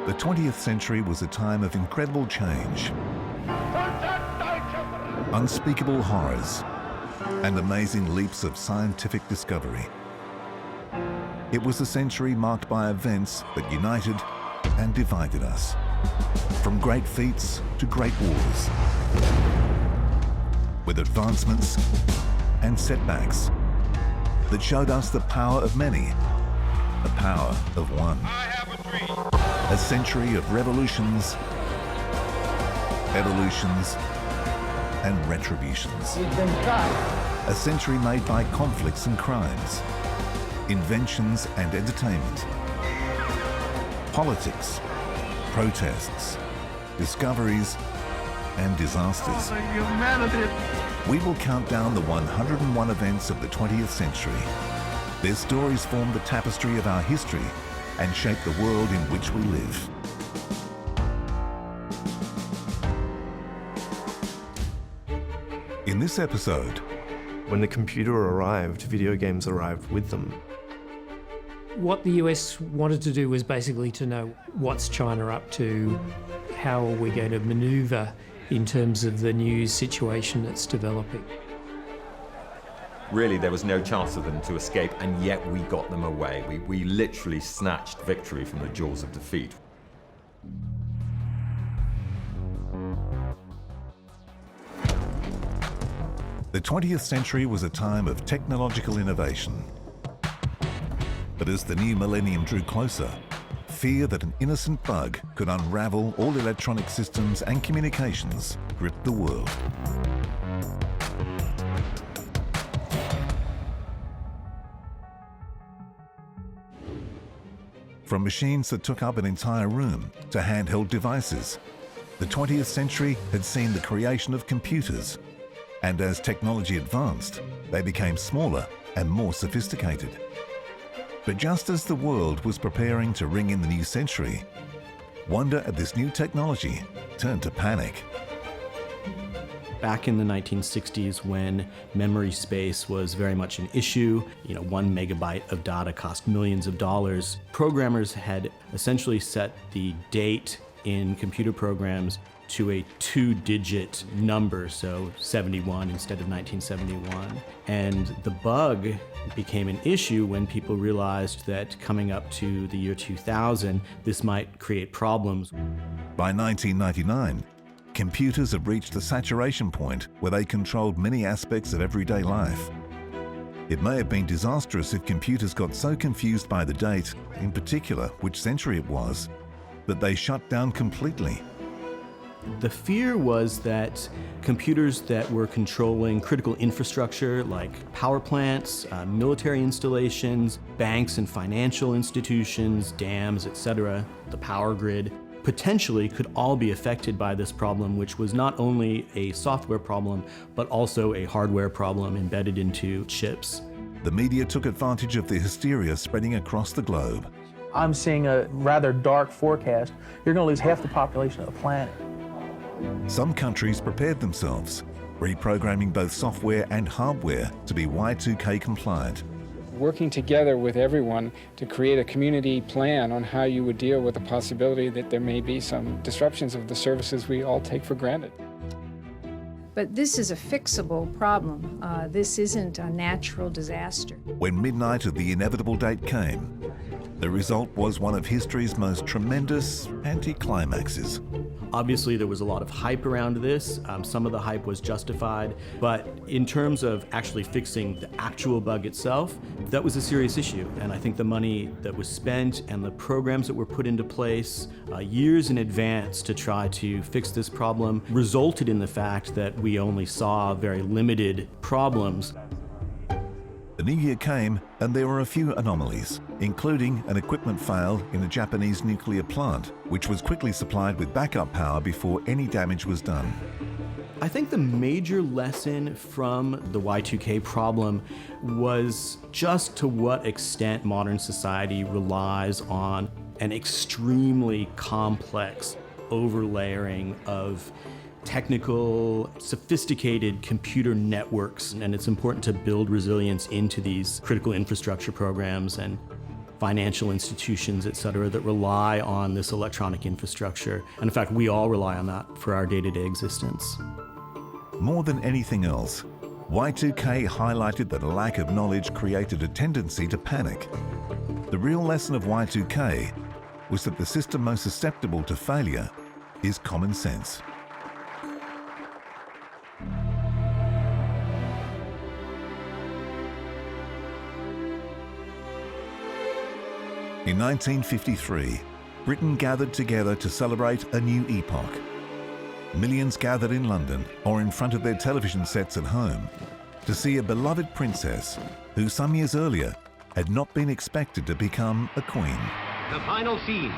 The 20th century was a time of incredible change, unspeakable horrors, and amazing leaps of scientific discovery. It was a century marked by events that united and divided us, from great feats to great wars, with advancements and setbacks that showed us the power of many, the power of one. I have a dream. A century of revolutions, evolutions, and retributions. We've been cut. A century made by conflicts and crimes, inventions and entertainment, politics, protests, discoveries, and disasters. Oh, humanity. We will count down the 101 events of the 20th century. Their stories form the tapestry of our history and shape the world in which we live. In this episode, when the computer arrived, video games arrived with them. What the US wanted to do was basically to know what's China up to, how are we going to maneuver in terms of the new situation that's developing. Really, there was no chance for them to escape, and yet we got them away. We literally snatched victory from the jaws of defeat. The 20th century was a time of technological innovation. But as the new millennium drew closer, fear that an innocent bug could unravel all electronic systems and communications gripped the world. From machines that took up an entire room to handheld devices, the 20th century had seen the creation of computers. And as technology advanced, they became smaller and more sophisticated. But just as the world was preparing to ring in the new century, wonder at this new technology turned to panic. Back in the 1960s, when memory space was very much an issue, 1 megabyte of data cost millions of dollars, programmers had essentially set the date in computer programs to a 2-digit number, so 71 instead of 1971. And the bug became an issue when people realized that coming up to the year 2000, this might create problems. By 1999, computers had reached the saturation point where they controlled many aspects of everyday life. It may have been disastrous if computers got so confused by the date, in particular which century it was, that they shut down completely. The fear was that computers that were controlling critical infrastructure like power plants, military installations, banks and financial institutions, dams, etc., the power grid, potentially could all be affected by this problem, which was not only a software problem, but also a hardware problem embedded into chips. The media took advantage of the hysteria spreading across the globe. I'm seeing a rather dark forecast. You're going to lose half the population of the planet. Some countries prepared themselves, reprogramming both software and hardware to be Y2K compliant. Working together with everyone to create a community plan on how you would deal with the possibility that there may be some disruptions of the services we all take for granted. But this is a fixable problem. This isn't a natural disaster. When midnight of the inevitable date came, the result was one of history's most tremendous anticlimaxes. Obviously, there was a lot of hype around this. Some of the hype was justified, but in terms of actually fixing the actual bug itself, that was a serious issue. And I think the money that was spent and the programs that were put into place years in advance to try to fix this problem resulted in the fact that we only saw very limited problems. The new year came and there were a few anomalies, including an equipment fail in a Japanese nuclear plant, which was quickly supplied with backup power before any damage was done. I think the major lesson from the Y2K problem was just to what extent modern society relies on an extremely complex overlayering of technical, sophisticated computer networks, and it's important to build resilience into these critical infrastructure programs. And financial institutions, etc., that rely on this electronic infrastructure. And in fact, we all rely on that for our day-to-day existence. More than anything else, Y2K highlighted that a lack of knowledge created a tendency to panic. The real lesson of Y2K was that the system most susceptible to failure is common sense. In 1953, Britain gathered together to celebrate a new epoch. Millions gathered in London or in front of their television sets at home to see a beloved princess who some years earlier had not been expected to become a queen. The final scene.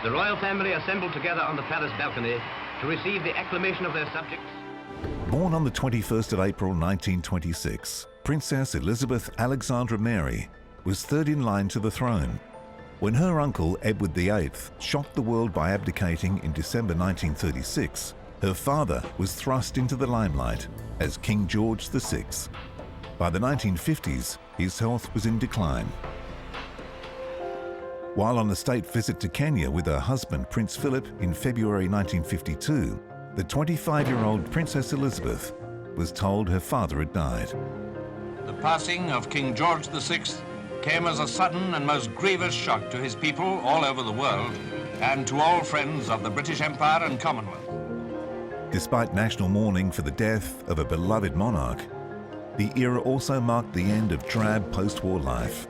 The royal family assembled together on the palace balcony to receive the acclamation of their subjects. Born on the 21st of April 1926, Princess Elizabeth Alexandra Mary was third in line to the throne. When her uncle, Edward VIII, shocked the world by abdicating in December 1936, her father was thrust into the limelight as King George VI. By the 1950s, his health was in decline. While on a state visit to Kenya with her husband, Prince Philip, in February 1952, the 25-year-old Princess Elizabeth was told her father had died. The passing of King George VI came as a sudden and most grievous shock to his people all over the world and to all friends of the British Empire and Commonwealth. Despite national mourning for the death of a beloved monarch, the era also marked the end of drab post-war life.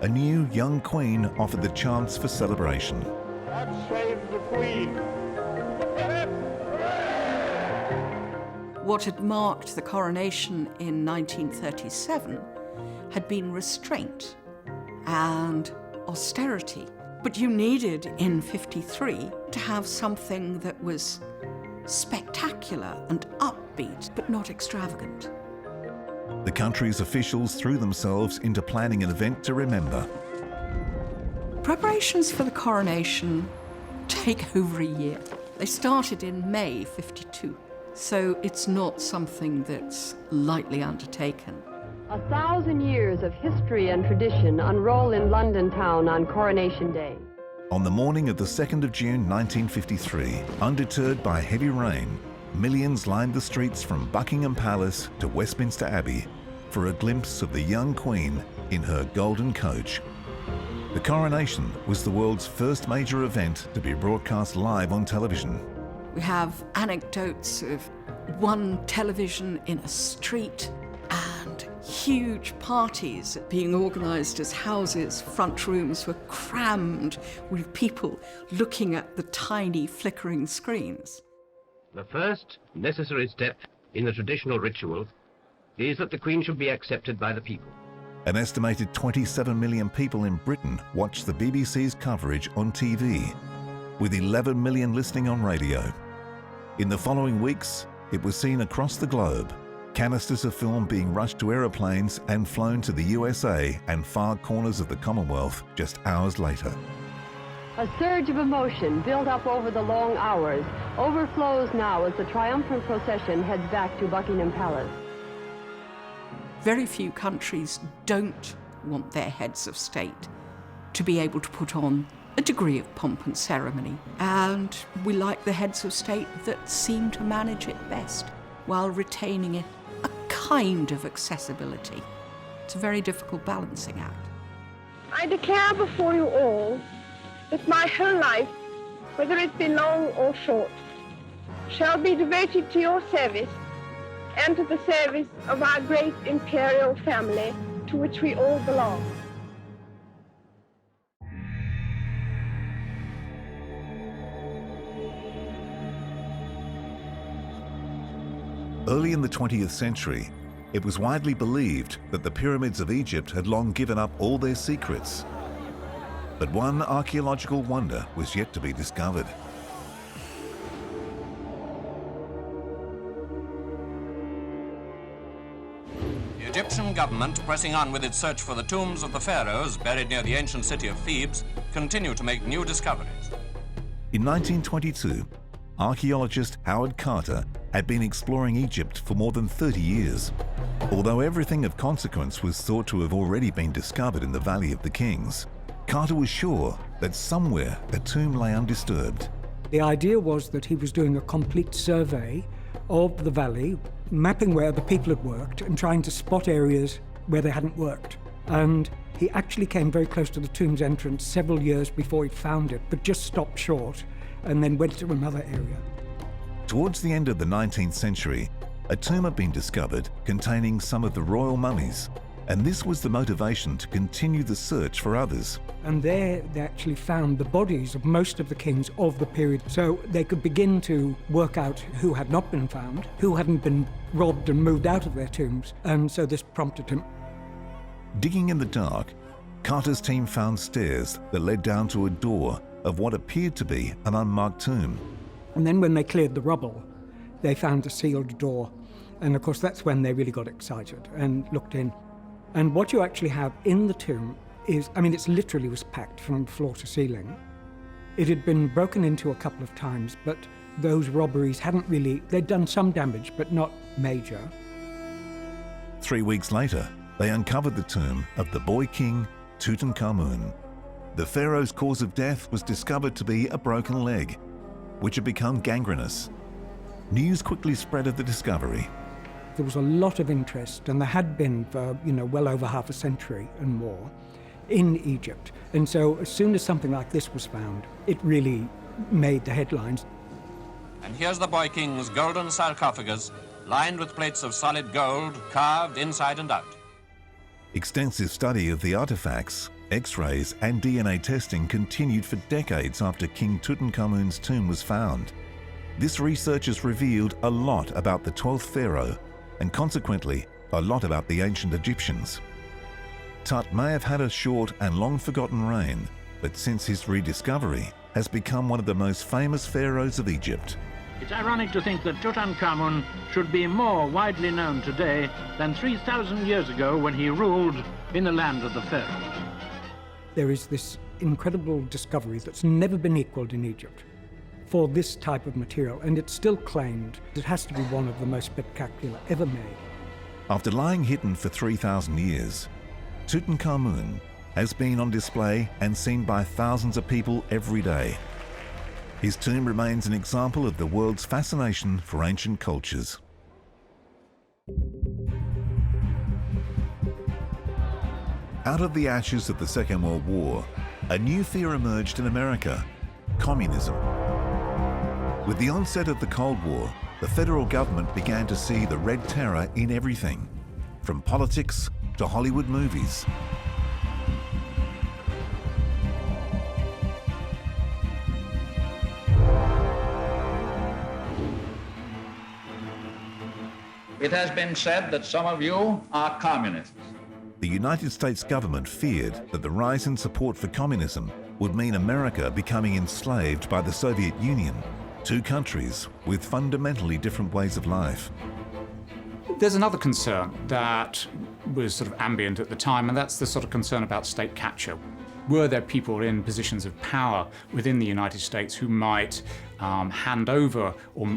A new young queen offered the chance for celebration. God save the Queen! What had marked the coronation in 1937 had been restraint and austerity. But you needed, in 53, to have something that was spectacular and upbeat, but not extravagant. The country's officials threw themselves into planning an event to remember. Preparations for the coronation take over a year. They started in May 52, so it's not something that's lightly undertaken. 1,000 years of history and tradition unroll in London town on Coronation Day. On the morning of the 2nd of June 1953, undeterred by heavy rain, millions lined the streets from Buckingham Palace to Westminster Abbey for a glimpse of the young Queen in her golden coach. The coronation was the world's first major event to be broadcast live on television. We have anecdotes of one television in a street and huge parties being organised as houses. Front rooms were crammed with people looking at the tiny flickering screens. The first necessary step in the traditional ritual is that the Queen should be accepted by the people. An estimated 27 million people in Britain watched the BBC's coverage on TV, with 11 million listening on radio. In the following weeks, it was seen across the globe, canisters of film being rushed to aeroplanes and flown to the USA and far corners of the Commonwealth just hours later. A surge of emotion built up over the long hours overflows now as the triumphant procession heads back to Buckingham Palace. Very few countries don't want their heads of state to be able to put on a degree of pomp and ceremony, and we like the heads of state that seem to manage it best while retaining a kind of accessibility. It's a very difficult balancing act. I declare before you all that my whole life, whether it be long or short, shall be devoted to your service and to the service of our great imperial family to which we all belong. Early in the 20th century, it was widely believed that the pyramids of Egypt had long given up all their secrets. But one archaeological wonder was yet to be discovered. The Egyptian government, pressing on with its search for the tombs of the pharaohs buried near the ancient city of Thebes, continue to make new discoveries. In 1922, archaeologist Howard Carter had been exploring Egypt for more than 30 years. Although everything of consequence was thought to have already been discovered in the Valley of the Kings, Carter was sure that somewhere a tomb lay undisturbed. The idea was that he was doing a complete survey of the valley, mapping where the people had worked and trying to spot areas where they hadn't worked. And he actually came very close to the tomb's entrance several years before he found it, but just stopped short and then went to another area. Towards the end of the 19th century, a tomb had been discovered containing some of the royal mummies, and this was the motivation to continue the search for others. And there they actually found the bodies of most of the kings of the period, so they could begin to work out who had not been found, who hadn't been robbed and moved out of their tombs, and so this prompted him. Digging in the dark, Carter's team found stairs that led down to a door of what appeared to be an unmarked tomb. And then when they cleared the rubble, they found a sealed door. And of course, that's when they really got excited and looked in. And what you actually have in the tomb is, I mean, it's literally was packed from floor to ceiling. It had been broken into a couple of times, but those robberies hadn't really, they'd done some damage, but not major. 3 weeks later, they uncovered the tomb of the boy king, Tutankhamun. The pharaoh's cause of death was discovered to be a broken leg, which had become gangrenous. News quickly spread of the discovery. There was a lot of interest, and there had been for, well over half a century and more in Egypt. And so as soon as something like this was found, it really made the headlines. And here's the boy king's golden sarcophagus, lined with plates of solid gold, carved inside and out. Extensive study of the artifacts, X-rays and DNA testing continued for decades after King Tutankhamun's tomb was found. This research has revealed a lot about the 12th pharaoh and consequently a lot about the ancient Egyptians. Tut may have had a short and long-forgotten reign, but since his rediscovery has become one of the most famous pharaohs of Egypt. It's ironic to think that Tutankhamun should be more widely known today than 3,000 years ago when he ruled in the land of the pharaohs. There is this incredible discovery that's never been equaled in Egypt for this type of material, and it's still claimed it has to be one of the most spectacular ever made. After lying hidden for 3,000 years, Tutankhamun has been on display and seen by thousands of people every day. His tomb remains an example of the world's fascination for ancient cultures. Out of the ashes of the Second World War, a new fear emerged in America: communism. With the onset of the Cold War, the federal government began to see the Red Terror in everything, from politics to Hollywood movies. It has been said that some of you are communists. The United States government feared that the rise in support for communism would mean America becoming enslaved by the Soviet Union, two countries with fundamentally different ways of life. There's another concern that was sort of ambient at the time, and that's the sort of concern about state capture. Were there people in positions of power within the United States who might hand over or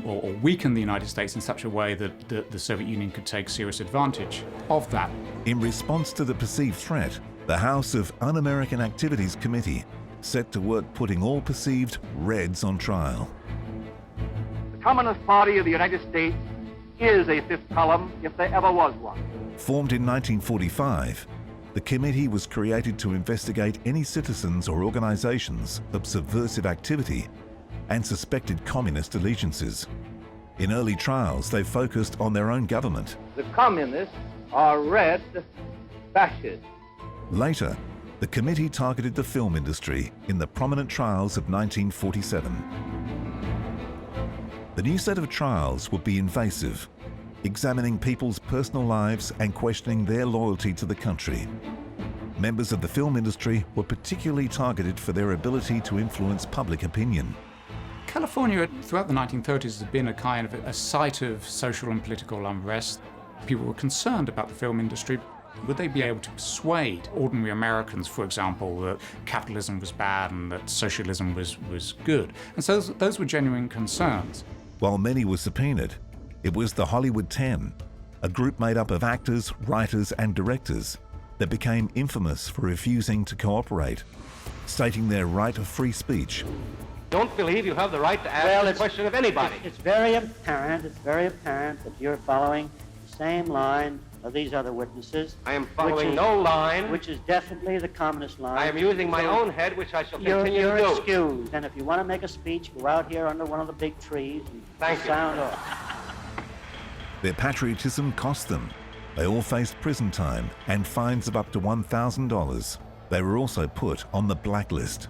weaken the United States in such a way that the Soviet Union could take serious advantage of that? In response to the perceived threat, the House of Un-American Activities Committee set to work putting all perceived Reds on trial. The Communist Party of the United States is a fifth column, if there ever was one. Formed in 1945, the committee was created to investigate any citizens or organizations of subversive activity and suspected communist allegiances. In early trials, they focused on their own government. The communists are red fascists. Later, the committee targeted the film industry in the prominent trials of 1947. The new set of trials would be invasive, examining people's personal lives and questioning their loyalty to the country. Members of the film industry were particularly targeted for their ability to influence public opinion. California throughout the 1930s has been a kind of a site of social and political unrest. People were concerned about the film industry. Would they be able to persuade ordinary Americans, for example, that capitalism was bad and that socialism was good? And so those were genuine concerns. While many were subpoenaed, It was the Hollywood 10, a group made up of actors, writers and directors that became infamous for refusing to cooperate, stating their right of free speech. Don't believe you have the right to ask a question of anybody. It's very apparent that you're following the same line of these other witnesses. I am following no line. Which is definitely the communist line. I am using my own head, which I shall continue to do. You're excused. And if you want to make a speech, go out here under one of the big trees and sound off. Their patriotism cost them. They all faced prison time and fines of up to $1,000. They were also put on the blacklist.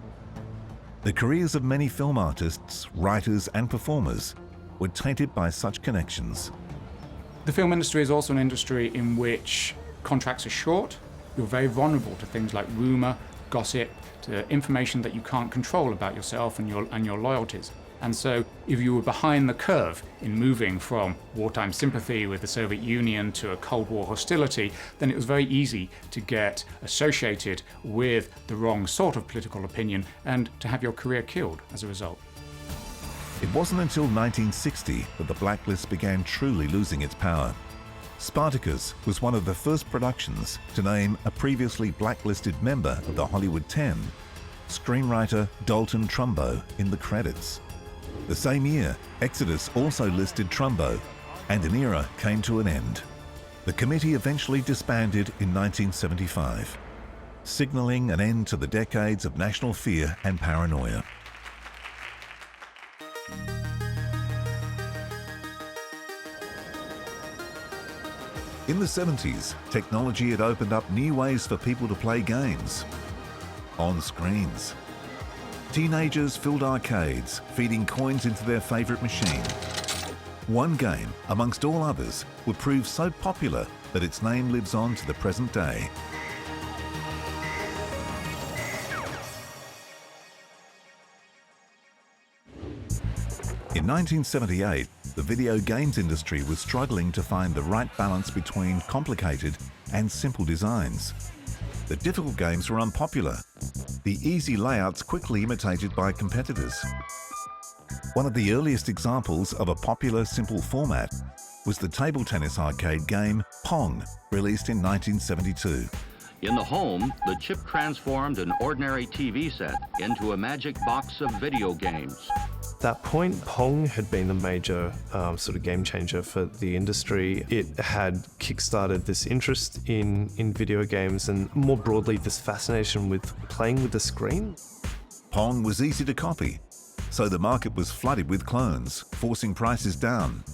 The careers of many film artists, writers and performers were tainted by such connections. The film industry is also an industry in which contracts are short. You're very vulnerable to things like rumor, gossip, to information that you can't control about yourself and your loyalties. And so if you were behind the curve in moving from wartime sympathy with the Soviet Union to a Cold War hostility, then it was very easy to get associated with the wrong sort of political opinion and to have your career killed as a result. It wasn't until 1960 that the blacklist began truly losing its power. Spartacus was one of the first productions to name a previously blacklisted member of the Hollywood 10, screenwriter Dalton Trumbo, in the credits. The same year, Exodus also listed Trumbo, and an era came to an end. The committee eventually disbanded in 1975, signaling an end to the decades of national fear and paranoia. In the 70s, technology had opened up new ways for people to play games on screens. Teenagers filled arcades, feeding coins into their favorite machine. One game, amongst all others, would prove so popular that its name lives on to the present day. In 1978, the video games industry was struggling to find the right balance between complicated and simple designs. The difficult games were unpopular, the easy layouts quickly imitated by competitors. One of the earliest examples of a popular simple format was the table tennis arcade game Pong, released in 1972. In the home, the chip transformed an ordinary TV set into a magic box of video games. At that point, Pong had been the major sort of game changer for the industry. It had kickstarted this interest in video games and more broadly this fascination with playing with the screen. Pong was easy to copy, so the market was flooded with clones, forcing prices down.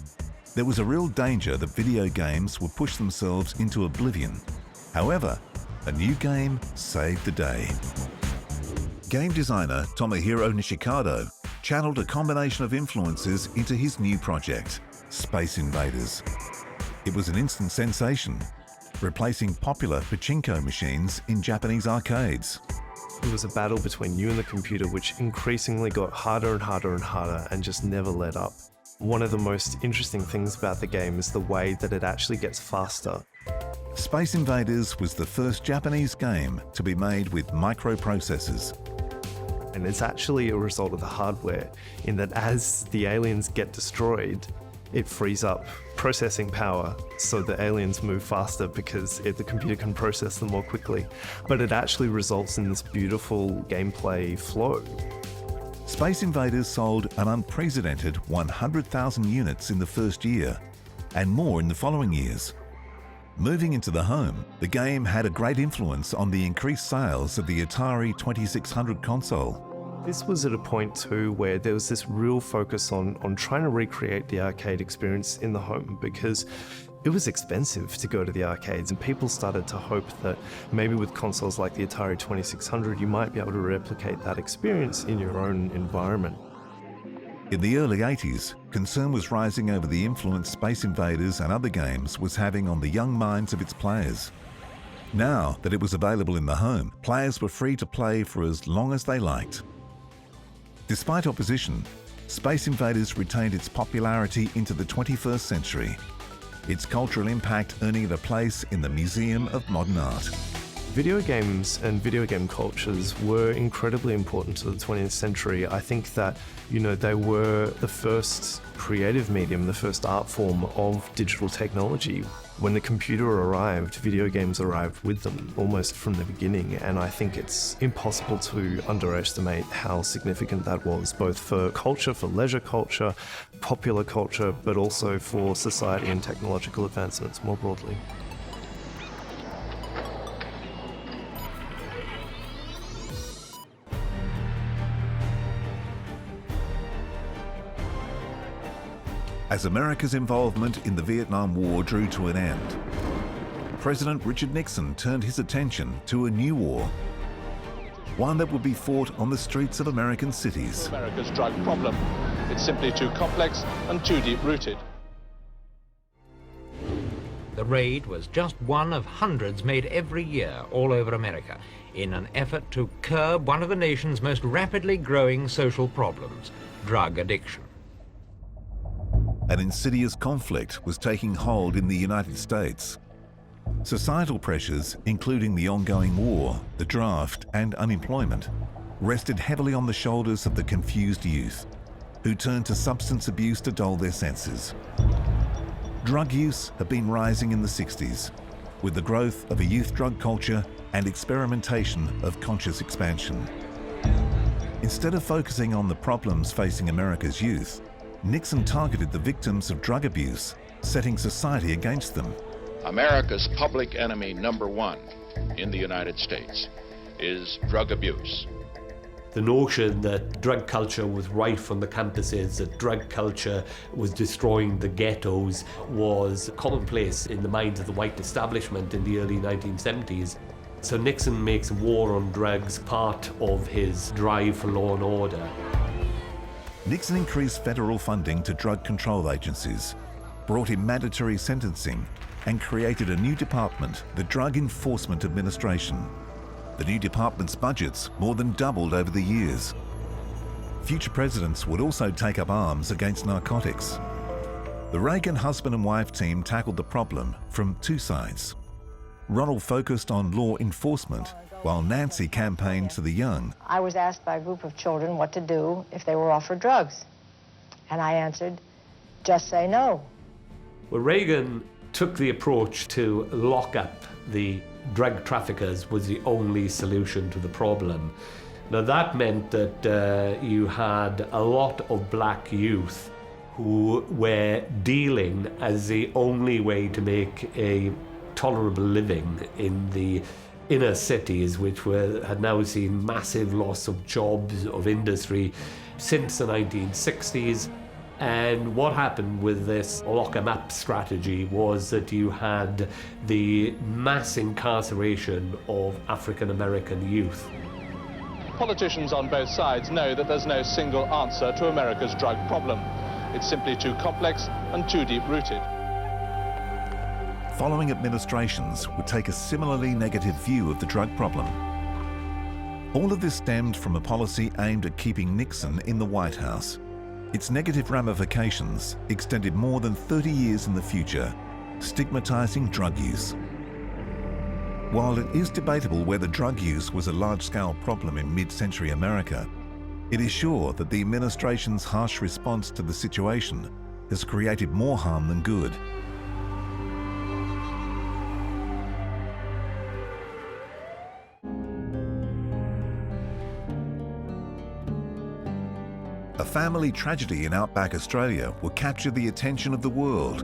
There was a real danger that video games would push themselves into oblivion. However, a new game saved the day. Game designer Tomohiro Nishikado channeled a combination of influences into his new project, Space Invaders. It was an instant sensation, replacing popular pachinko machines in Japanese arcades. It was a battle between you and the computer which increasingly got harder and harder and harder and just never let up. One of the most interesting things about the game is the way that it actually gets faster. Space Invaders was the first Japanese game to be made with microprocessors. And it's actually a result of the hardware, in that as the aliens get destroyed, it frees up processing power so the aliens move faster because the computer can process them more quickly. But it actually results in this beautiful gameplay flow. Space Invaders sold an unprecedented 100,000 units in the first year, and more in the following years. Moving into the home, the game had a great influence on the increased sales of the Atari 2600 console. This was at a point too where there was this real focus on trying to recreate the arcade experience in the home, because it was expensive to go to the arcades, and people started to hope that maybe with consoles like the Atari 2600 you might be able to replicate that experience in your own environment. In the early 80s, concern was rising over the influence Space Invaders and other games was having on the young minds of its players. Now that it was available in the home, players were free to play for as long as they liked. Despite opposition, Space Invaders retained its popularity into the 21st century, its cultural impact earning it a place in the Museum of Modern Art. Video games and video game cultures were incredibly important to the 20th century. I think that, they were the first creative medium, the first art form of digital technology. When the computer arrived, video games arrived with them almost from the beginning, and I think it's impossible to underestimate how significant that was, both for culture, for leisure culture, popular culture, but also for society and technological advancements more broadly. As America's involvement in the Vietnam War drew to an end, President Richard Nixon turned his attention to a new war, one that would be fought on the streets of American cities. America's drug problem. It's simply too complex and too deep-rooted. The raid was just one of hundreds made every year all over America in an effort to curb one of the nation's most rapidly growing social problems, drug addiction. An insidious conflict was taking hold in the United States. Societal pressures, including the ongoing war, the draft, and unemployment, rested heavily on the shoulders of the confused youth, who turned to substance abuse to dull their senses. Drug use had been rising in the 60s, with the growth of a youth drug culture and experimentation of conscious expansion. Instead of focusing on the problems facing America's youth, Nixon targeted the victims of drug abuse, setting society against them. America's public enemy number one in the United States is drug abuse. The notion that drug culture was rife on the campuses, that drug culture was destroying the ghettos, was commonplace in the minds of the white establishment in the early 1970s. So Nixon makes war on drugs part of his drive for law and order. Nixon increased federal funding to drug control agencies, brought in mandatory sentencing, and created a new department, the Drug Enforcement Administration. The new department's budgets more than doubled over the years. Future presidents would also take up arms against narcotics. The Reagan husband and wife team tackled the problem from two sides. Ronald focused on law enforcement, while Nancy campaigned to the young. I was asked by a group of children what to do if they were offered drugs. And I answered, just say no. Well, Reagan took the approach to lock up the drug traffickers was the only solution to the problem. Now that meant that you had a lot of black youth who were dealing as the only way to make a tolerable living in the inner cities, which had now seen massive loss of jobs, of industry since the 1960s. And what happened with this lock 'em up strategy was that you had the mass incarceration of African American youth. Politicians on both sides know that there's no single answer to America's drug problem. It's simply too complex and too deep-rooted. Following administrations would take a similarly negative view of the drug problem. All of this stemmed from a policy aimed at keeping Nixon in the White House. Its negative ramifications extended more than 30 years in the future, stigmatizing drug use. While it is debatable whether drug use was a large-scale problem in mid-century America, it is sure that the administration's harsh response to the situation has created more harm than good. A family tragedy in outback Australia will capture the attention of the world,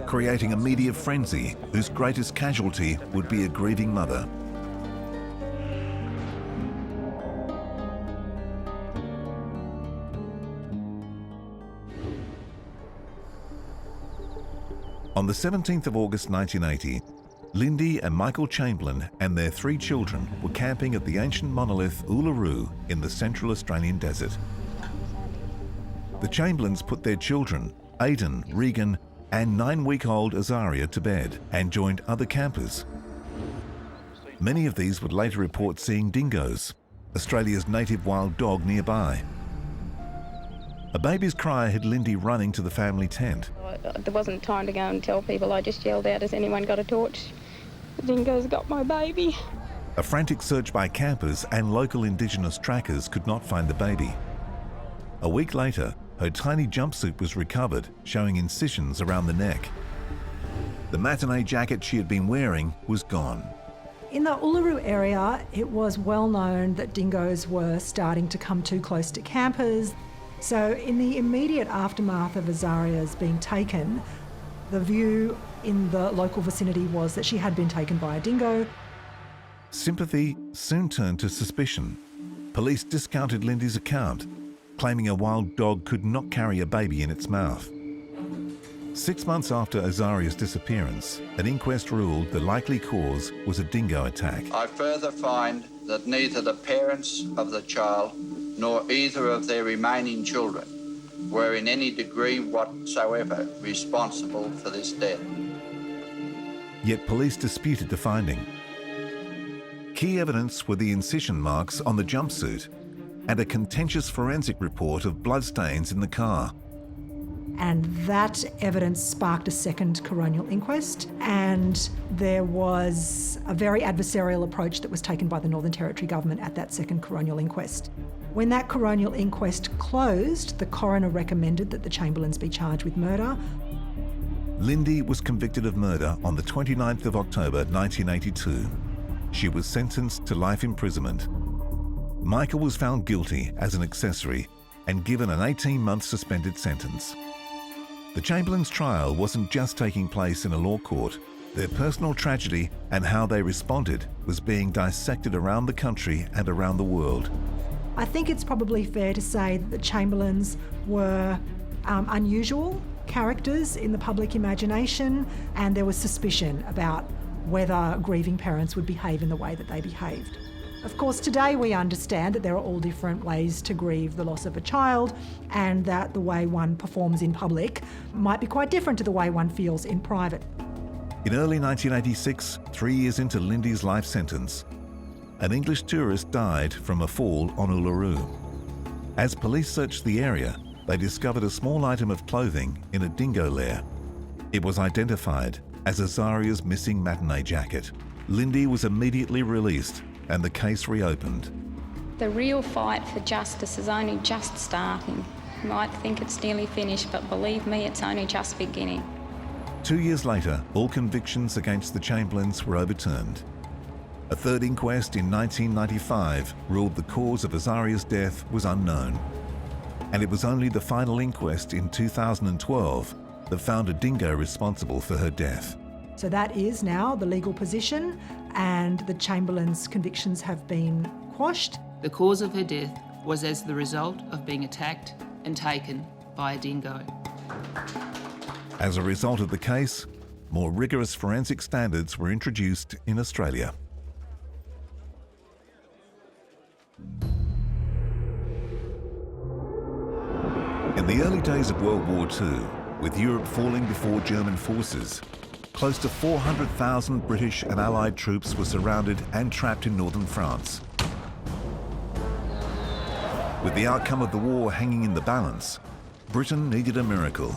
creating a media frenzy whose greatest casualty would be a grieving mother. On the 17th of August 1980, Lindy and Michael Chamberlain and their 3 children were camping at the ancient monolith Uluru in the central Australian desert. The Chamberlains put their children, Aidan, Regan, and 9-week-old Azaria to bed and joined other campers. Many of these would later report seeing dingoes, Australia's native wild dog, nearby. A baby's cry had Lindy running to the family tent. There wasn't time to go and tell people. I just yelled out, has anyone got a torch? The dingoes got my baby. A frantic search by campers and local Indigenous trackers could not find the baby. A week later, her tiny jumpsuit was recovered, showing incisions around the neck. The matinee jacket she had been wearing was gone. In the Uluru area, it was well known that dingoes were starting to come too close to campers. So in the immediate aftermath of Azaria's being taken, the view in the local vicinity was that she had been taken by a dingo. Sympathy soon turned to suspicion. Police discounted Lindy's account, claiming a wild dog could not carry a baby in its mouth. 6 months after Azaria's disappearance, an inquest ruled the likely cause was a dingo attack. I further find that neither the parents of the child nor either of their remaining children were in any degree whatsoever responsible for this death. Yet police disputed the finding. Key evidence were the incision marks on the jumpsuit and a contentious forensic report of bloodstains in the car. And that evidence sparked a second coronial inquest, and there was a very adversarial approach that was taken by the Northern Territory government at that second coronial inquest. When that coronial inquest closed, the coroner recommended that the Chamberlains be charged with murder. Lindy was convicted of murder on the 29th of October 1982. She was sentenced to life imprisonment. Michael was found guilty as an accessory and given an 18-month suspended sentence. The Chamberlains' trial wasn't just taking place in a law court. Their personal tragedy and how they responded was being dissected around the country and around the world. I think it's probably fair to say that the Chamberlains were unusual characters in the public imagination, and there was suspicion about whether grieving parents would behave in the way that they behaved. Of course, today we understand that there are all different ways to grieve the loss of a child, and that the way one performs in public might be quite different to the way one feels in private. In early 1986, 3 years into Lindy's life sentence, an English tourist died from a fall on Uluru. As police searched the area, they discovered a small item of clothing in a dingo lair. It was identified as Azaria's missing matinee jacket. Lindy was immediately released and the case reopened. The real fight for justice is only just starting. You might think it's nearly finished, but believe me, it's only just beginning. 2 years later, all convictions against the Chamberlains were overturned. A third inquest in 1995 ruled the cause of Azaria's death was unknown. And it was only the final inquest in 2012 that found a dingo responsible for her death. So that is now the legal position, and the Chamberlains' convictions have been quashed. The cause of her death was as the result of being attacked and taken by a dingo. As a result of the case, more rigorous forensic standards were introduced in Australia. In the early days of World War II, with Europe falling before German forces, close to 400,000 British and Allied troops were surrounded and trapped in northern France. With the outcome of the war hanging in the balance, Britain needed a miracle.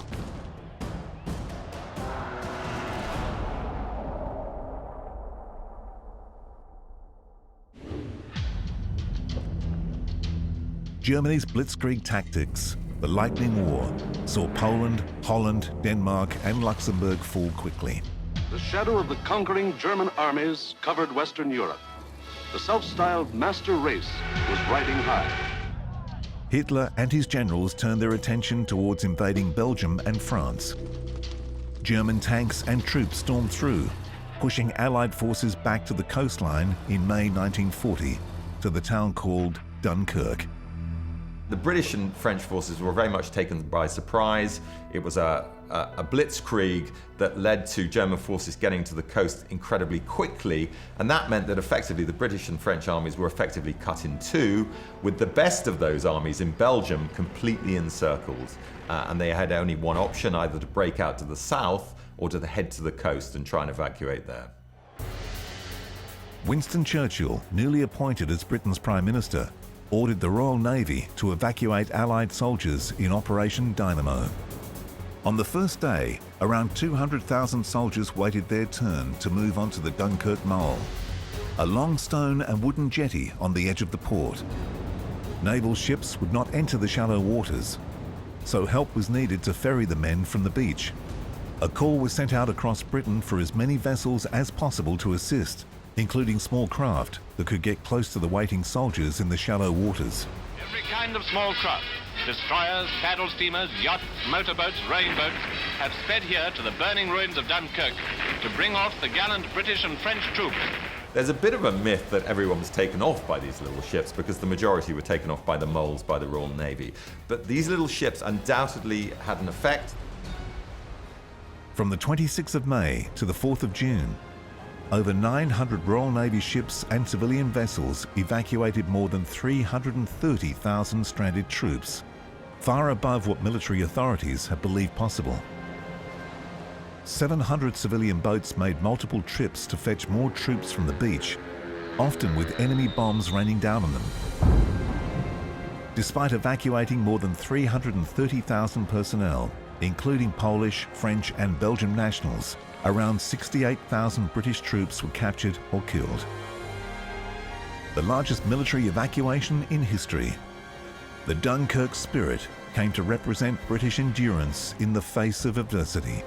Germany's blitzkrieg tactics, the Lightning War, saw Poland, Holland, Denmark and Luxembourg fall quickly. The shadow of the conquering German armies covered Western Europe. The self-styled master race was riding high. Hitler and his generals turned their attention towards invading Belgium and France. German tanks and troops stormed through, pushing Allied forces back to the coastline in May 1940 to the town called Dunkirk. The British and French forces were very much taken by surprise. It was a blitzkrieg that led to German forces getting to the coast incredibly quickly, and that meant that effectively the British and French armies were effectively cut in two, with the best of those armies in Belgium completely encircled. And they had only one option, either to break out to the south or to head to the coast and try and evacuate there. Winston Churchill, newly appointed as Britain's Prime Minister, ordered the Royal Navy to evacuate Allied soldiers in Operation Dynamo. On the first day, around 200,000 soldiers waited their turn to move onto the Dunkirk Mole, a long stone and wooden jetty on the edge of the port. Naval ships would not enter the shallow waters, so help was needed to ferry the men from the beach. A call was sent out across Britain for as many vessels as possible to assist, including small craft that could get close to the waiting soldiers in the shallow waters. Every kind of small craft, destroyers, paddle steamers, yachts, motorboats, rowing boats, have sped here to the burning ruins of Dunkirk to bring off the gallant British and French troops. There's a bit of a myth that everyone was taken off by these little ships because the majority were taken off by the moles by the Royal Navy. But these little ships undoubtedly had an effect. From the 26th of May to the 4th of June, over 900 Royal Navy ships and civilian vessels evacuated more than 330,000 stranded troops, far above what military authorities had believed possible. 700 civilian boats made multiple trips to fetch more troops from the beach, often with enemy bombs raining down on them. Despite evacuating more than 330,000 personnel, including Polish, French and Belgian nationals, around 68,000 British troops were captured or killed. The largest military evacuation in history. The Dunkirk spirit came to represent British endurance in the face of adversity.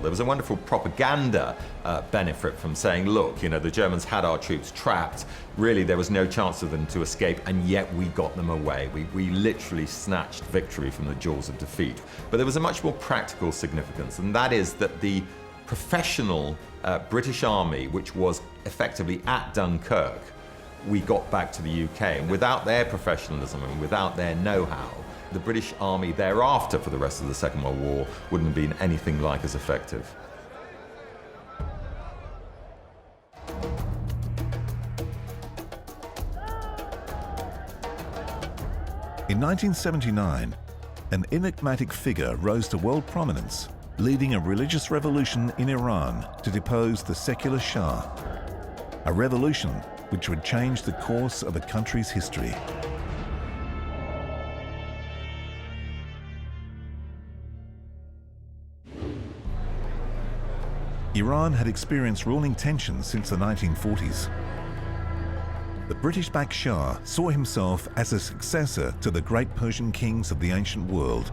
There was a wonderful propaganda benefit from saying, look, you know, the Germans had our troops trapped. Really, there was no chance of them to escape, and yet we got them away. We literally snatched victory from the jaws of defeat. But there was a much more practical significance, and that is that the professional British Army, which was effectively at Dunkirk, we got back to the UK. And without their professionalism and without their know-how, the British Army thereafter for the rest of the Second World War wouldn't have been anything like as effective. In 1979, an enigmatic figure rose to world prominence, leading a religious revolution in Iran to depose the secular Shah. A revolution which would change the course of a country's history. Iran had experienced ruling tensions since the 1940s. The British-backed Shah saw himself as a successor to the great Persian kings of the ancient world,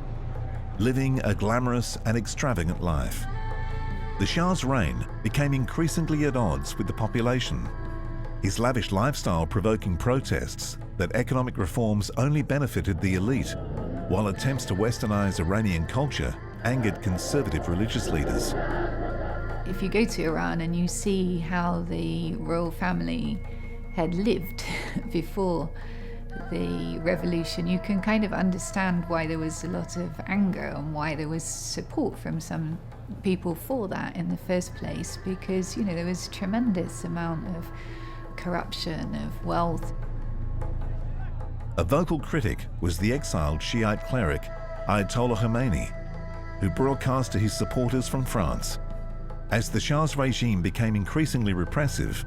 living a glamorous and extravagant life. The Shah's reign became increasingly at odds with the population, his lavish lifestyle provoking protests that economic reforms only benefited the elite, while attempts to westernize Iranian culture angered conservative religious leaders. If you go to Iran and you see how the royal family had lived before the revolution, you can kind of understand why there was a lot of anger and why there was support from some people for that in the first place, because, you know, there was a tremendous amount of corruption, of wealth. A vocal critic was the exiled Shiite cleric Ayatollah Khomeini, who broadcast to his supporters from France. As the Shah's regime became increasingly repressive,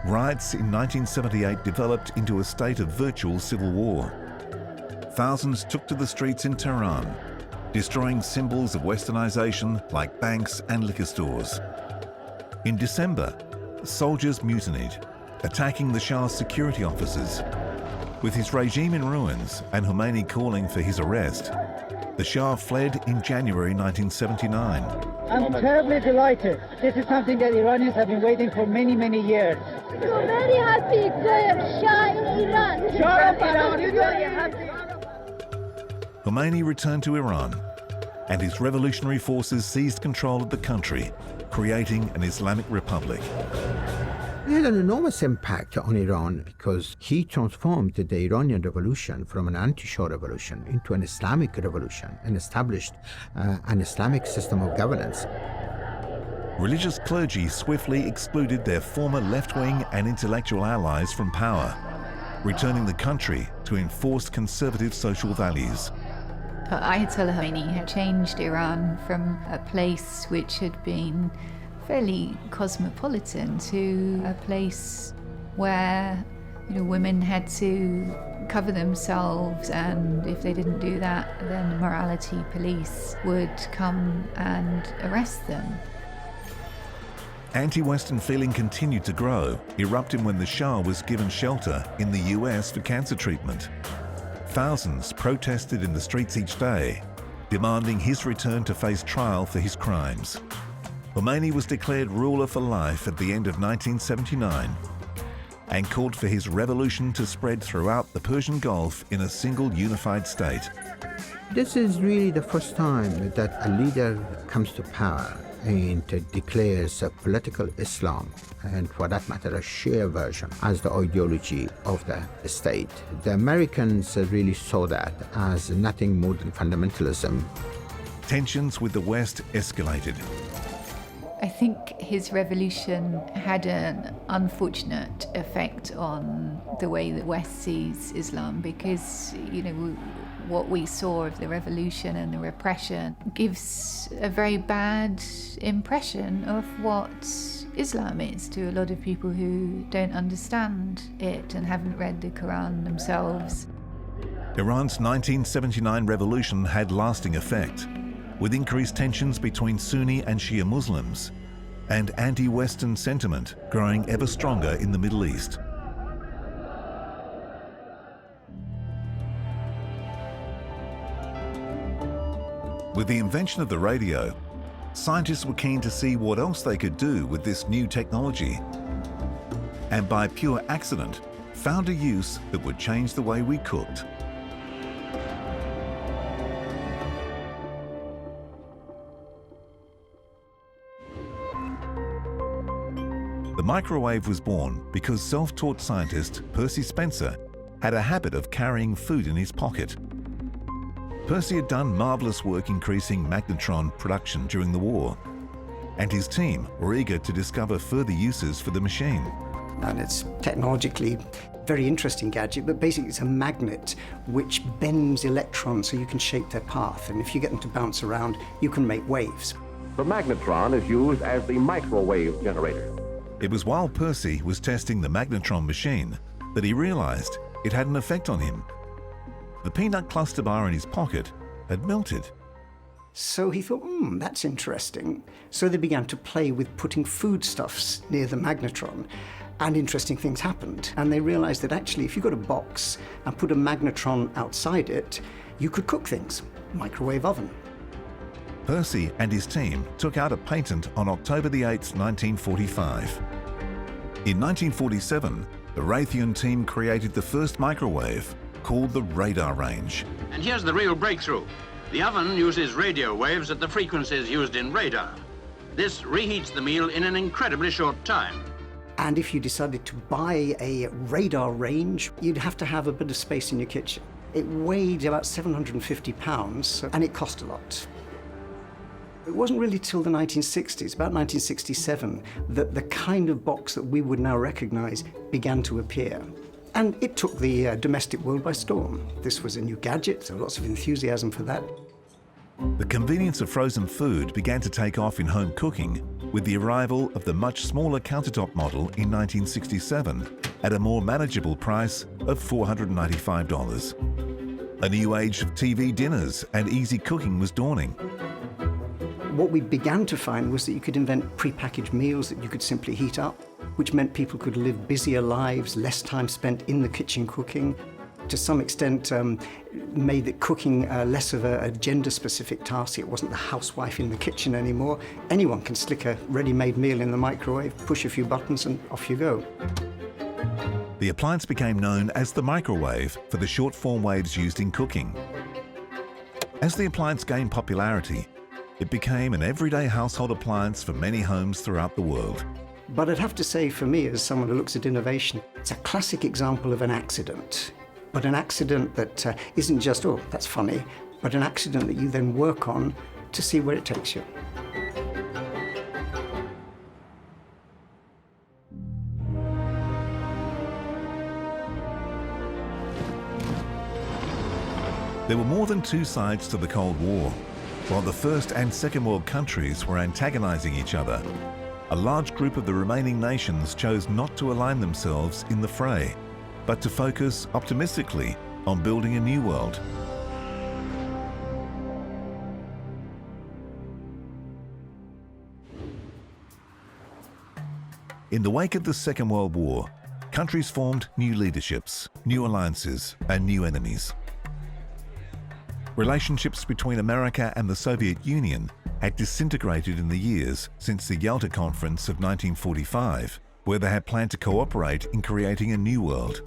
riots in 1978 developed into a state of virtual civil war. Thousands took to the streets in Tehran, destroying symbols of westernization like banks and liquor stores. In December, soldiers mutinied, attacking the Shah's security officers. With his regime in ruins and Khomeini calling for his arrest, the Shah fled in January 1979. I'm terribly delighted. This is something that Iranians have been waiting for many, many years. We're very happy to Shah in Iran. Shah of Iran is very happy. Khomeini returned to Iran, and his revolutionary forces seized control of the country, creating an Islamic republic. He had an enormous impact on Iran because he transformed the Iranian revolution from an anti-Shah revolution into an Islamic revolution and established an Islamic system of governance. Religious clergy swiftly excluded their former left-wing and intellectual allies from power, returning the country to enforced conservative social values. Ayatollah Khomeini had changed Iran from a place which had been fairly cosmopolitan to a place where, you know, women had to cover themselves, and if they didn't do that, then the morality police would come and arrest them. Anti-Western feeling continued to grow, erupting when the Shah was given shelter in the US for cancer treatment. Thousands protested in the streets each day, demanding his return to face trial for his crimes. Khomeini was declared ruler for life at the end of 1979 and called for his revolution to spread throughout the Persian Gulf in a single unified state. This is really the first time that a leader comes to power and declares a political Islam, and for that matter a Shia version, as the ideology of the state. The Americans really saw that as nothing more than fundamentalism. Tensions with the West escalated. I think his revolution had an unfortunate effect on the way the West sees Islam, because, what we saw of the revolution and the repression gives a very bad impression of what Islam is to a lot of people who don't understand it and haven't read the Quran themselves. Iran's 1979 revolution had lasting effect, with increased tensions between Sunni and Shia Muslims and anti-Western sentiment growing ever stronger in the Middle East. With the invention of the radio, scientists were keen to see what else they could do with this new technology, and by pure accident, found a use that would change the way we cooked. The microwave was born because self-taught scientist Percy Spencer had a habit of carrying food in his pocket. Percy had done marvelous work increasing magnetron production during the war, and his team were eager to discover further uses for the machine. And it's technologically very interesting gadget, but basically it's a magnet which bends electrons so you can shape their path, and if you get them to bounce around, you can make waves. The magnetron is used as the microwave generator. It was while Percy was testing the magnetron machine that he realized it had an effect on him. The peanut cluster bar in his pocket had melted. So he thought, that's interesting. So they began to play with putting foodstuffs near the magnetron, and interesting things happened. And they realized that actually, if you got a box and put a magnetron outside it, you could cook things. Microwave oven. Percy and his team took out a patent on October the 8th, 1945. In 1947, the Raytheon team created the first microwave, called the radar range. And here's the real breakthrough. The oven uses radio waves at the frequencies used in radar. This reheats the meal in an incredibly short time. And if you decided to buy a radar range, you'd have to have a bit of space in your kitchen. It weighed about 750 pounds, and it cost a lot. It wasn't really till the 1960s, about 1967, that the kind of box that we would now recognize began to appear. And it took the domestic world by storm. This was a new gadget, so lots of enthusiasm for that. The convenience of frozen food began to take off in home cooking with the arrival of the much smaller countertop model in 1967 at a more manageable price of $495. A new age of TV dinners and easy cooking was dawning. What we began to find was that you could invent prepackaged meals that you could simply heat up, which meant people could live busier lives, less time spent in the kitchen cooking. To some extent, made the cooking less of a gender-specific task. It wasn't the housewife in the kitchen anymore. Anyone can stick a ready-made meal in the microwave, push a few buttons, and off you go. The appliance became known as the microwave for the short-form waves used in cooking. As the appliance gained popularity, it became an everyday household appliance for many homes throughout the world. But I'd have to say, for me, as someone who looks at innovation, it's a classic example of an accident. But an accident that isn't just, oh, that's funny, but an accident that you then work on to see where it takes you. There were more than two sides to the Cold War. While the First and Second World countries were antagonizing each other, a large group of the remaining nations chose not to align themselves in the fray, but to focus optimistically on building a new world. In the wake of the Second World War, countries formed new leaderships, new alliances, and new enemies. Relationships between America and the Soviet Union had disintegrated in the years since the Yalta Conference of 1945, where they had planned to cooperate in creating a new world.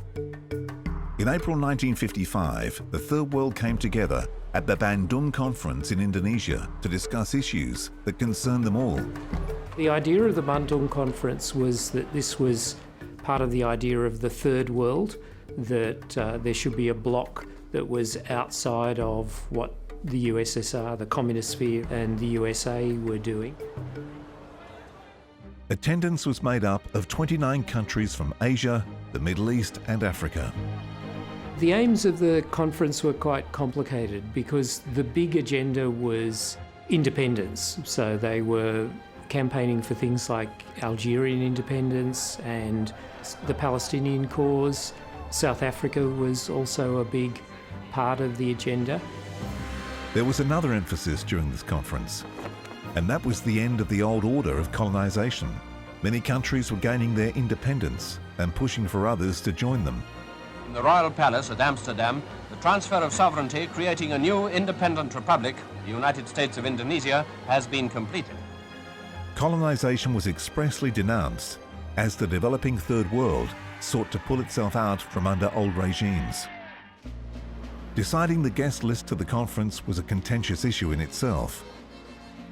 In April 1955, the Third World came together at the Bandung Conference in Indonesia to discuss issues that concerned them all. The idea of the Bandung Conference was that this was part of the idea of the Third World, that there should be a bloc that was outside of what the USSR, the communist sphere, and the USA were doing. Attendance was made up of 29 countries from Asia, the Middle East, and Africa. The aims of the conference were quite complicated because the big agenda was independence. So they were campaigning for things like Algerian independence and the Palestinian cause. South Africa was also a big part of the agenda. There was another emphasis during this conference, and that was the end of the old order of colonisation. Many countries were gaining their independence and pushing for others to join them. In the Royal Palace at Amsterdam, the transfer of sovereignty, creating a new independent republic, the United States of Indonesia, has been completed. Colonisation was expressly denounced as the developing Third World sought to pull itself out from under old regimes. Deciding the guest list to the conference was a contentious issue in itself.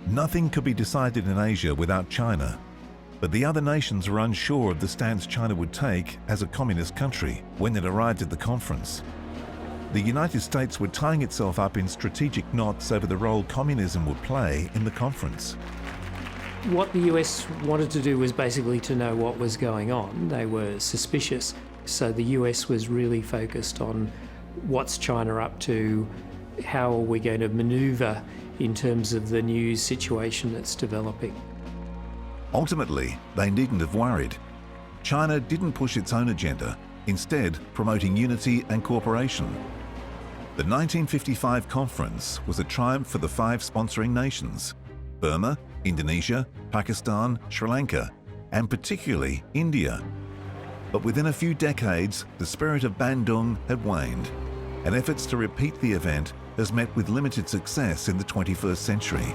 Nothing could be decided in Asia without China, but the other nations were unsure of the stance China would take as a communist country when it arrived at the conference. The United States were tying itself up in strategic knots over the role communism would play in the conference. What the US wanted to do was basically to know what was going on. They were suspicious, so the US was really focused on what's China up to, how are we going to manoeuvre in terms of the new situation that's developing. Ultimately, they needn't have worried. China didn't push its own agenda, instead promoting unity and cooperation. The 1955 conference was a triumph for the 5 sponsoring nations: Burma, Indonesia, Pakistan, Sri Lanka, and particularly India. But within a few decades, the spirit of Bandung had waned, and efforts to repeat the event has met with limited success in the 21st century.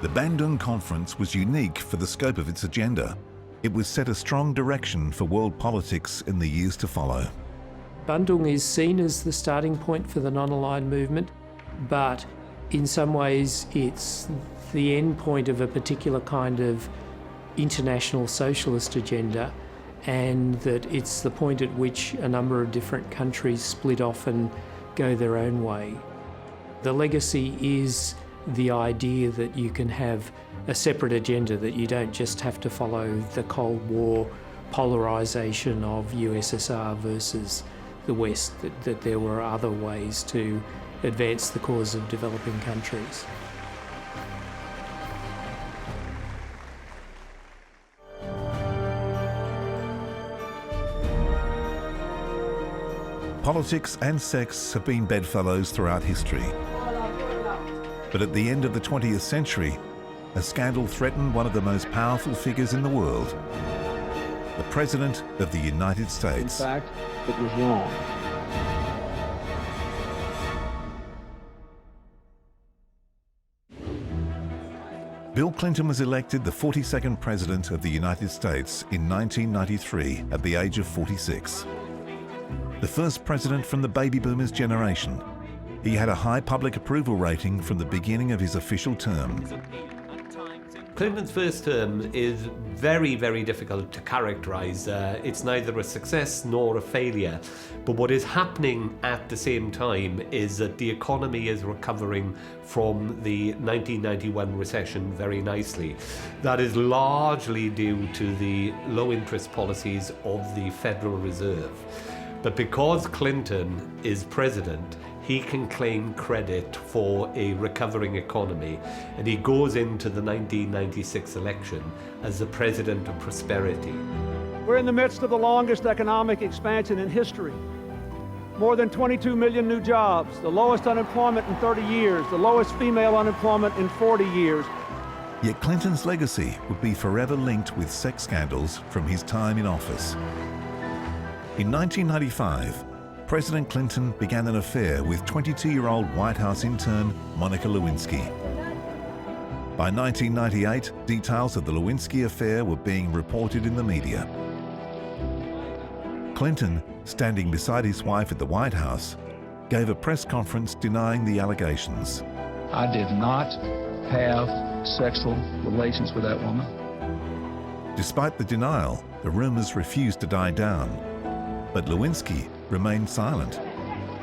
The Bandung Conference was unique for the scope of its agenda. It would set a strong direction for world politics in the years to follow. Bandung is seen as the starting point for the non-aligned movement, but in some ways it's the end point of a particular kind of international socialist agenda, and that it's the point at which a number of different countries split off and go their own way. The legacy is the idea that you can have a separate agenda, that you don't just have to follow the Cold War polarisation of USSR versus the West, that there were other ways to advance the cause of developing countries. Politics and sex have been bedfellows throughout history. But at the end of the 20th century, a scandal threatened one of the most powerful figures in the world, the President of the United States. In fact, it was wrong. Bill Clinton was elected the 42nd President of the United States in 1993 at the age of 46. The first president from the baby boomers generation, he had a high public approval rating from the beginning of his official term. Clinton's first term is very, very difficult to characterize. It's neither a success nor a failure. But what is happening at the same time is that the economy is recovering from the 1991 recession very nicely. That is largely due to the low interest policies of the Federal Reserve. But because Clinton is president, he can claim credit for a recovering economy, and he goes into the 1996 election as the president of prosperity. We're in the midst of the longest economic expansion in history. More than 22 million new jobs, the lowest unemployment in 30 years, the lowest female unemployment in 40 years. Yet Clinton's legacy would be forever linked with sex scandals from his time in office. In 1995, President Clinton began an affair with 22-year-old White House intern Monica Lewinsky. By 1998, details of the Lewinsky affair were being reported in the media. Clinton, standing beside his wife at the White House, gave a press conference denying the allegations. I did not have sexual relations with that woman. Despite the denial, the rumors refused to die down. But Lewinsky remained silent.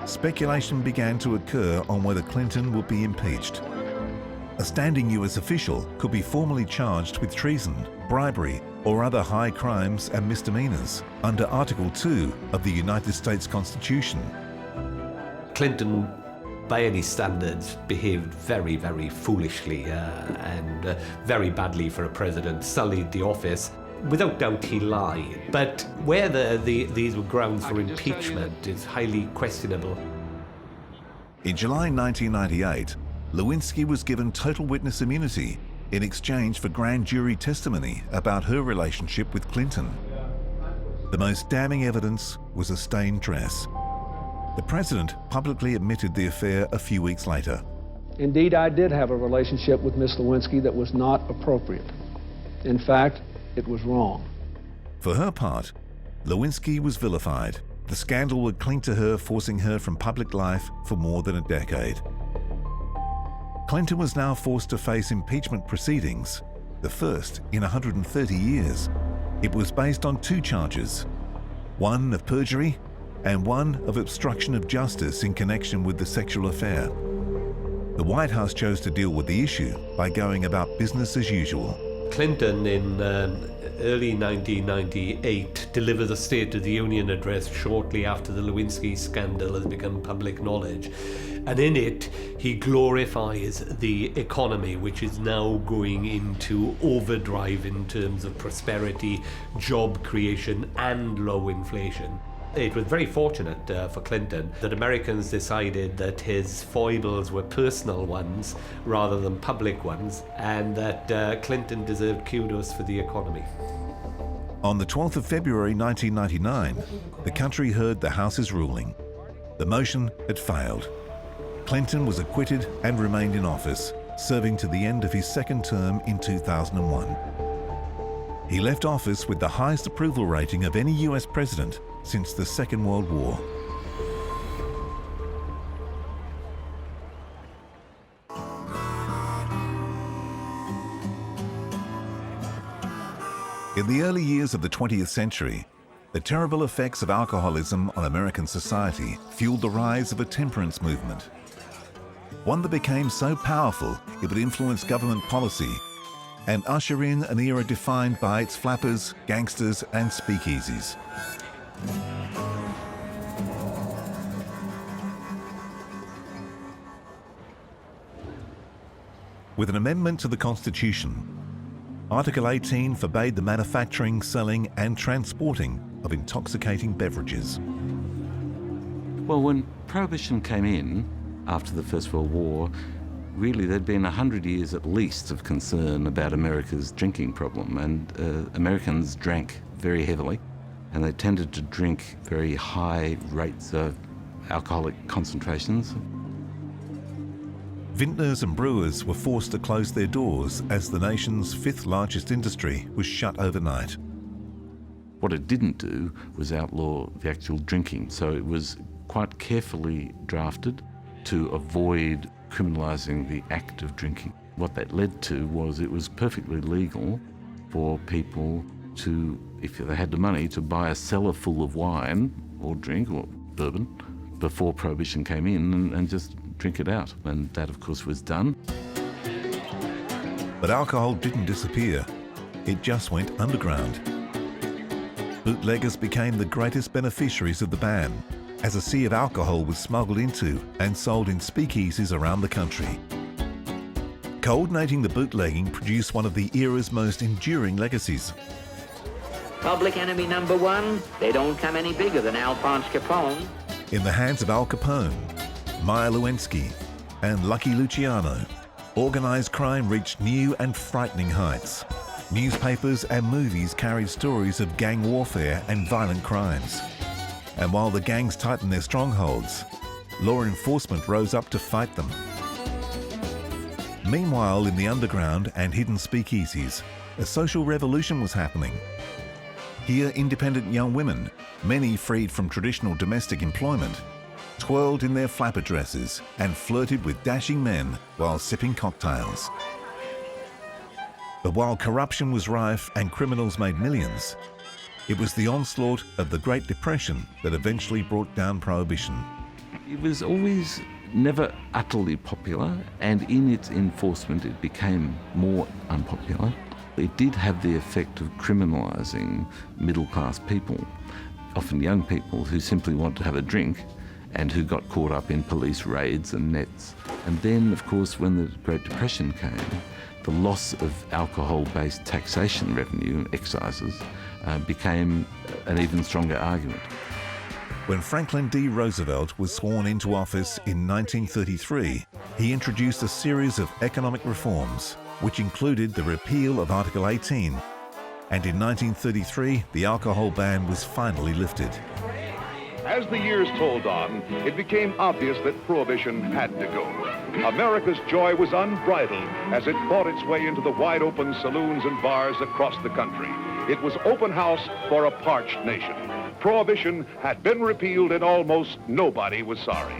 Speculation began to occur on whether Clinton would be impeached. A standing US official could be formally charged with treason, bribery, or other high crimes and misdemeanors under Article 2 of the United States Constitution. Clinton, by any standards, behaved very, very foolishly and very badly for a president, sullied the office. Without doubt, he lied. But whether these were grounds for impeachment is highly questionable. In July 1998, Lewinsky was given total witness immunity in exchange for grand jury testimony about her relationship with Clinton. The most damning evidence was a stained dress. The president publicly admitted the affair a few weeks later. Indeed, I did have a relationship with Miss Lewinsky that was not appropriate. In fact, it was wrong. For her part, Lewinsky was vilified. The scandal would cling to her, forcing her from public life for more than a decade. Clinton was now forced to face impeachment proceedings, the first in 130 years. It was based on two charges, one of perjury and one of obstruction of justice in connection with the sexual affair. The White House chose to deal with the issue by going about business as usual. Clinton, in early 1998, delivered the State of the Union address shortly after the Lewinsky scandal has become public knowledge. And in it, he glorifies the economy, which is now going into overdrive in terms of prosperity, job creation, and low inflation. It was very fortunate for Clinton that Americans decided that his foibles were personal ones rather than public ones, and that Clinton deserved kudos for the economy. On the 12th of February 1999, the country heard the House's ruling. The motion had failed. Clinton was acquitted and remained in office, serving to the end of his second term in 2001. He left office with the highest approval rating of any US president since the Second World War. In the early years of the 20th century, the terrible effects of alcoholism on American society fueled the rise of a temperance movement. One that became so powerful it would influence government policy and usher in an era defined by its flappers, gangsters, and speakeasies. With an amendment to the Constitution, Article 18 forbade the manufacturing, selling, and transporting of intoxicating beverages. Well, when Prohibition came in after the First World War, really there'd been 100 years at least of concern about America's drinking problem, and Americans drank very heavily, and they tended to drink very high rates of alcoholic concentrations. Vintners and brewers were forced to close their doors as the nation's fifth largest industry was shut overnight. What it didn't do was outlaw the actual drinking, so it was quite carefully drafted to avoid criminalising the act of drinking. What that led to was it was perfectly legal for people to, if they had the money, to buy a cellar full of wine or drink or bourbon before Prohibition came in and just drink it out. And that, of course, was done. But alcohol didn't disappear. It just went underground. Bootleggers became the greatest beneficiaries of the ban, as a sea of alcohol was smuggled into and sold in speakeasies around the country. Coordinating the bootlegging produced one of the era's most enduring legacies. Public enemy number one, they don't come any bigger than Alphonse Capone. In the hands of Al Capone, Meyer Lewinsky, and Lucky Luciano, Organised crime reached new and frightening heights. Newspapers and movies carried stories of gang warfare and violent crimes. And while the gangs tightened their strongholds, law enforcement rose up to fight them. Meanwhile, in the underground and hidden speakeasies, a social revolution was happening. Here, independent young women, many freed from traditional domestic employment, twirled in their flapper dresses and flirted with dashing men while sipping cocktails. But while corruption was rife and criminals made millions, it was the onslaught of the Great Depression that eventually brought down Prohibition. It was always never utterly popular, and in its enforcement it became more unpopular. It did have the effect of criminalising middle-class people, often young people who simply want to have a drink and who got caught up in police raids and nets. And then, of course, when the Great Depression came, the loss of alcohol-based taxation revenue, excises, became an even stronger argument. When Franklin D. Roosevelt was sworn into office in 1933, he introduced a series of economic reforms, which included the repeal of Article 18. And in 1933, the alcohol ban was finally lifted. As the years told on, it became obvious that Prohibition had to go. America's joy was unbridled as it fought its way into the wide-open saloons and bars across the country. It was open house for a parched nation. Prohibition had been repealed and almost nobody was sorry.